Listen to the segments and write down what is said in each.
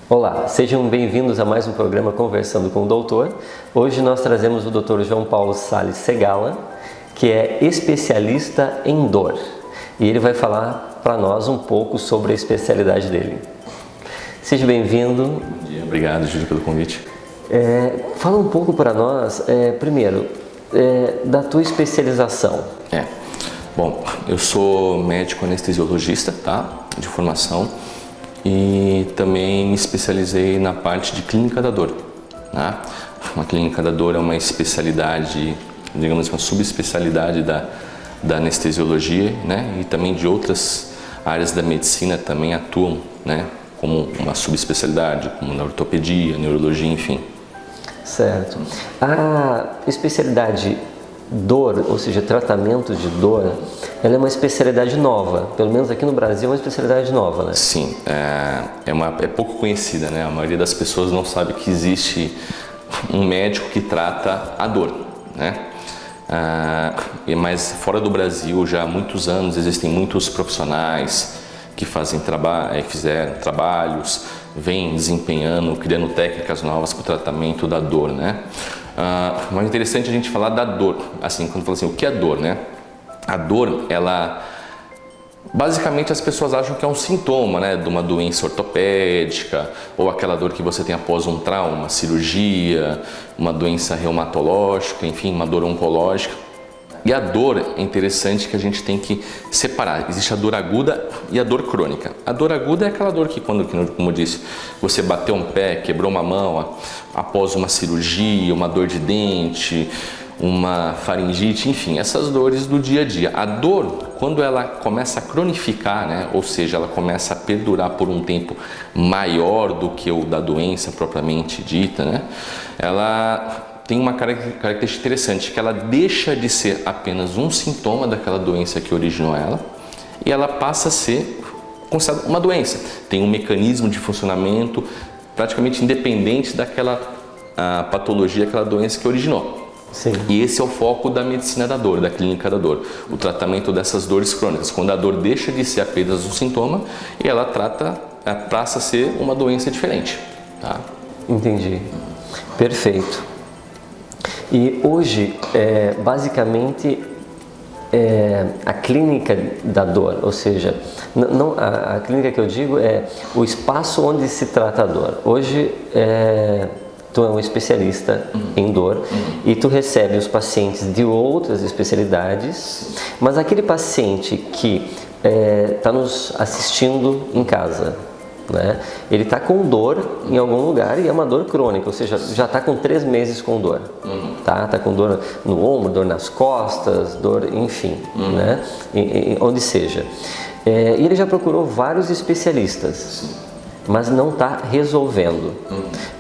Olá, sejam bem-vindos a mais um programa Conversando com o Doutor. Hoje nós trazemos o Dr. João Paulo Salles Segala, que é especialista em dor. E ele vai falar para nós um pouco sobre a especialidade dele. Seja bem-vindo. Bom dia, obrigado, Júlio, pelo convite. Fala um pouco para nós, primeiro, da tua especialização. Bom, eu sou médico anestesiologista, tá? De formação. E também me especializei na parte de clínica da dor, né? Uma clínica da dor é uma especialidade, digamos, uma subespecialidade da anestesiologia, né? E também de outras áreas da medicina também atuam, né? Como uma subespecialidade, como na ortopedia, neurologia, enfim. Certo. A especialidade dor, ou seja, tratamento de dor, ela é uma especialidade nova, pelo menos aqui no Brasil é uma especialidade nova, né? Sim, é pouco conhecida, né? A maioria das pessoas não sabe que existe um médico que trata a dor, né? Mas fora do Brasil, já há muitos anos, existem muitos profissionais que fizeram trabalhos, vêm desempenhando, criando técnicas novas para o tratamento da dor, né? Mas é interessante a gente falar da dor, assim, quando fala assim, o que é dor, né? A dor, ela, basicamente as pessoas acham que é um sintoma, né, de uma doença ortopédica ou aquela dor que você tem após um trauma, uma cirurgia, uma doença reumatológica, enfim, uma dor oncológica. E a dor é interessante que a gente tem que separar. Existe a dor aguda e a dor crônica. A dor aguda é aquela dor que quando, como eu disse, você bateu um pé, quebrou uma mão após uma cirurgia, uma dor de dente, uma faringite, enfim, essas dores do dia a dia. A dor, quando ela começa a cronificar, né, ou seja, ela começa a perdurar por um tempo maior do que o da doença propriamente dita, né, ela tem uma característica interessante, que ela deixa de ser apenas um sintoma daquela doença que originou ela e ela passa a ser considerada uma doença. Tem um mecanismo de funcionamento praticamente independente daquela patologia, aquela doença que originou. Sim. E esse é o foco da medicina da dor, da clínica da dor, o tratamento dessas dores crônicas, quando a dor deixa de ser apenas um sintoma e ela passa a ser uma doença diferente. Tá? Entendi. Perfeito. E hoje, basicamente, a clínica da dor, ou seja, a clínica que eu digo é o espaço onde se trata a dor. Hoje, tu é um especialista em dor e tu recebe os pacientes de outras especialidades, mas aquele paciente que está nos assistindo em casa, né? Ele está com dor em algum lugar e é uma dor crônica, ou seja, já está com 3 meses com dor, tá? Tá com dor no ombro, dor nas costas, dor, enfim, né? Onde seja. E ele já procurou vários especialistas, mas não está resolvendo.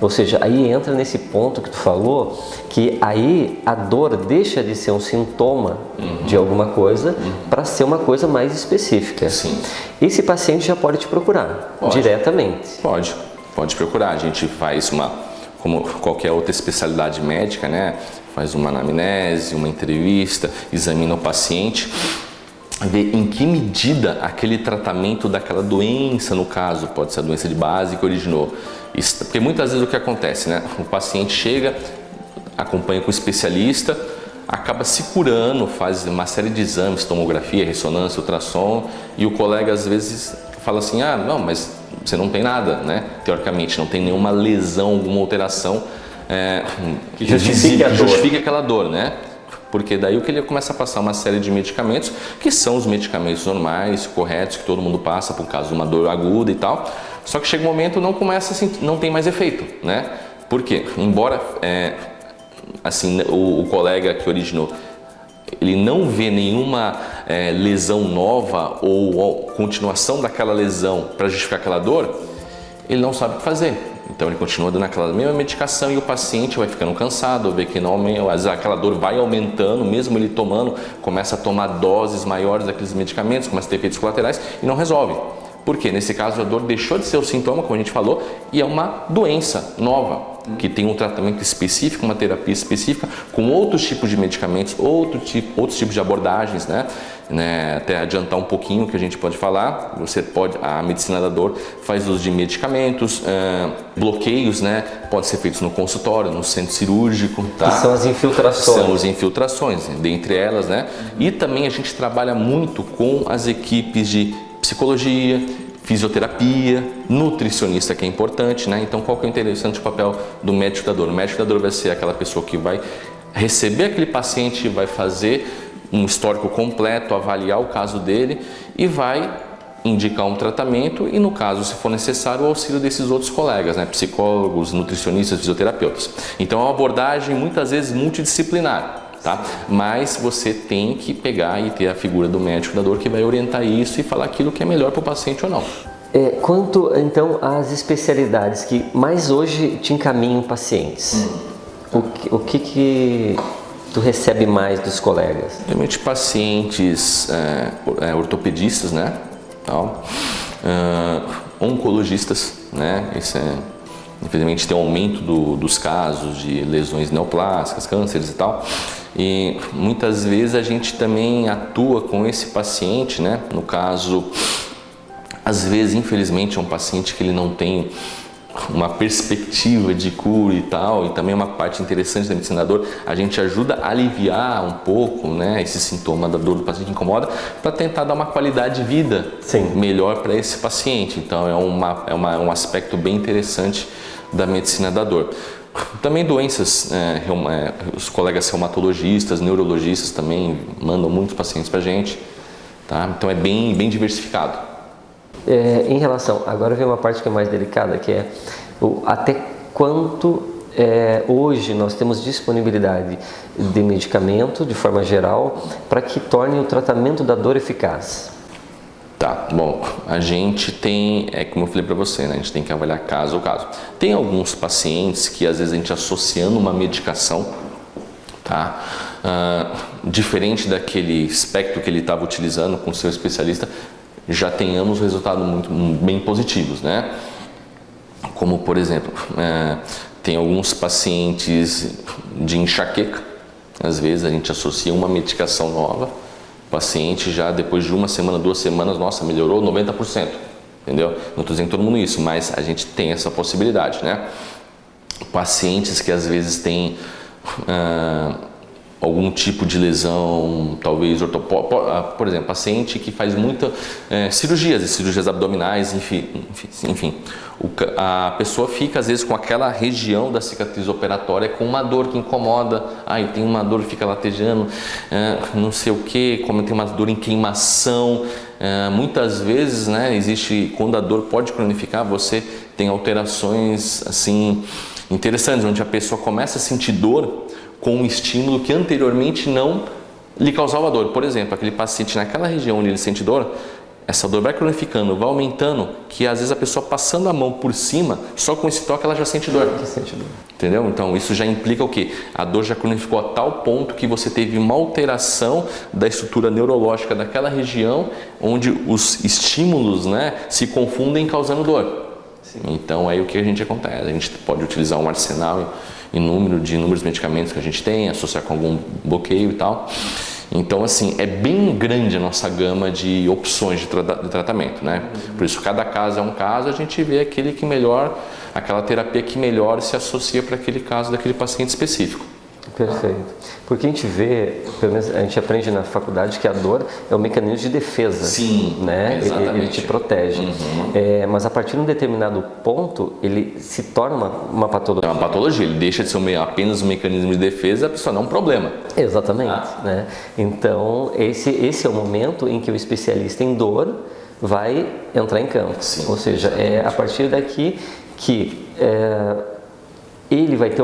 Ou seja, aí entra nesse ponto que tu falou, que aí a dor deixa de ser um sintoma de alguma coisa para ser uma coisa mais específica. Sim. Esse paciente já pode te procurar diretamente. Pode procurar. A gente faz como qualquer outra especialidade médica, né? Faz uma anamnese, uma entrevista, examina o paciente, ver em que medida aquele tratamento daquela doença, no caso, pode ser a doença de base que originou. Isso, porque muitas vezes o que acontece, né? O paciente chega, acompanha com o especialista, acaba se curando, faz uma série de exames, tomografia, ressonância, ultrassom, e o colega às vezes fala assim, não, mas você não tem nada, né? Teoricamente, não tem nenhuma lesão, alguma alteração que justifique aquela dor, né? Porque daí o que ele começa a passar uma série de medicamentos, que são os medicamentos normais, corretos, que todo mundo passa por causa de uma dor aguda e tal. Só que chega um momento não tem mais efeito, né? Por quê? Embora o colega que originou, ele não vê nenhuma lesão nova ou continuação daquela lesão para justificar aquela dor, ele não sabe o que fazer. Então ele continua dando aquela mesma medicação e o paciente vai ficando cansado, vê que não, aquela dor vai aumentando, mesmo ele tomando, começa a tomar doses maiores daqueles medicamentos, começa a ter efeitos colaterais e não resolve. Porque nesse caso a dor deixou de ser o sintoma, como a gente falou, e é uma doença nova, que tem um tratamento específico, uma terapia específica, com outros tipos de medicamentos, outros tipos de abordagens, né? Até adiantar um pouquinho o que a gente pode falar, a medicina da dor faz uso de medicamentos, bloqueios, né? Podem ser feitos no consultório, no centro cirúrgico, tá? Que são as infiltrações. São as infiltrações, dentre elas, né? E também a gente trabalha muito com as equipes de psicologia, fisioterapia, nutricionista, que é importante, né? Então, qual que é o interessante papel do médico da dor? O médico da dor vai ser aquela pessoa que vai receber aquele paciente, vai fazer um histórico completo, avaliar o caso dele e vai indicar um tratamento e, no caso, se for necessário, o auxílio desses outros colegas, né? Psicólogos, nutricionistas, fisioterapeutas. Então, é uma abordagem muitas vezes multidisciplinar. Tá? Mas você tem que pegar e ter a figura do médico da dor que vai orientar isso e falar aquilo que é melhor para o paciente ou não. Quanto então às especialidades que mais hoje te encaminham pacientes, o que tu recebe mais dos colegas? Realmente pacientes ortopedistas, né? Oncologistas, né? Infelizmente tem um aumento dos casos de lesões neoplásicas, cânceres e tal. E muitas vezes a gente também atua com esse paciente, né? No caso, às vezes, infelizmente, é um paciente que ele não tem uma perspectiva de cura e tal, e também uma parte interessante da medicina da dor, a gente ajuda a aliviar um pouco, né, esse sintoma da dor do paciente que incomoda, para tentar dar uma qualidade de vida melhor para esse paciente. Então é um aspecto bem interessante da medicina da dor. Também doenças, os colegas reumatologistas, neurologistas também mandam muitos pacientes para a gente, tá? Então é bem diversificado. Em relação, agora vem uma parte que é mais delicada, que é até quanto hoje nós temos disponibilidade de medicamento, de forma geral, para que torne o tratamento da dor eficaz. Tá, bom, a gente tem, como eu falei para você, né, a gente tem que avaliar caso a caso. Tem alguns pacientes que às vezes a gente associando uma medicação, tá, diferente daquele espectro que ele estava utilizando com o seu especialista, já tenhamos resultados muito bem positivos, né? Como, por exemplo, tem alguns pacientes de enxaqueca, às vezes a gente associa uma medicação nova, o paciente já depois de uma semana, 2 semanas, nossa, melhorou 90%, entendeu? Não estou dizendo todo mundo isso, mas a gente tem essa possibilidade, né? Pacientes que às vezes têm algum tipo de lesão, talvez por exemplo, paciente que faz muitas cirurgias abdominais, enfim, a pessoa fica às vezes com aquela região da cicatriz operatória com uma dor que incomoda, tem uma dor, fica latejando, não sei o que, como tem uma dor em queimação, muitas vezes, né, existe, quando a dor pode cronificar, você tem alterações assim interessantes, onde a pessoa começa a sentir dor com um estímulo que anteriormente não lhe causava dor. Por exemplo, aquele paciente naquela região onde ele sente dor, essa dor vai cronificando, vai aumentando, que às vezes a pessoa passando a mão por cima, só com esse toque ela já sente dor. Entendeu? Então isso já implica o quê? A dor já cronificou a tal ponto que você teve uma alteração da estrutura neurológica daquela região, onde os estímulos, né, se confundem causando dor. Sim. Então aí o que a gente acontece? A gente pode utilizar um arsenal de inúmeros medicamentos que a gente tem, associar com algum bloqueio e tal. Então, assim, é bem grande a nossa gama de opções de tratamento, né? Por isso, cada caso é um caso, a gente vê aquele que melhor, aquela terapia que melhor se associa para aquele caso daquele paciente específico. Perfeito. Porque a gente vê, pelo menos a gente aprende na faculdade que a dor é um mecanismo de defesa. Sim, né? Exatamente. Ele te protege. Mas a partir de um determinado ponto, ele se torna uma patologia. É uma patologia, ele deixa de ser apenas um mecanismo de defesa, a pessoa não é um problema. Exatamente. Né? Então, esse é o momento em que o especialista em dor vai entrar em campo. Sim, ou seja, é a partir daqui que ele vai ter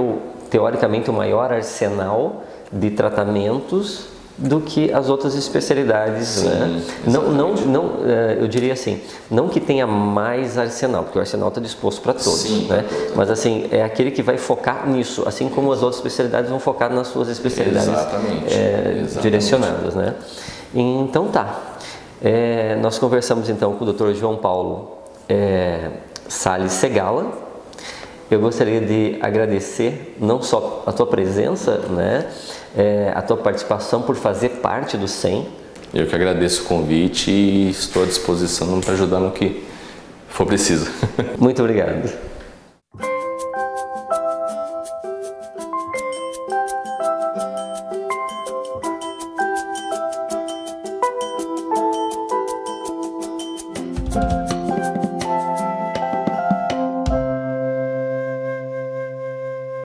teoricamente o maior arsenal de tratamentos do que as outras especialidades. Sim, né? Eu diria assim, não que tenha mais arsenal, porque o arsenal está disposto para todos. Sim, né? Mas assim, é aquele que vai focar nisso, assim como as outras especialidades vão focar nas suas especialidades. Exatamente. Direcionadas. Né? Então tá. Nós conversamos então com o Dr. João Paulo Salles Segala. Eu gostaria de agradecer não só a tua presença, né, a tua participação por fazer parte do SEM. Eu que agradeço o convite e estou à disposição para ajudar no que for preciso. Muito obrigado.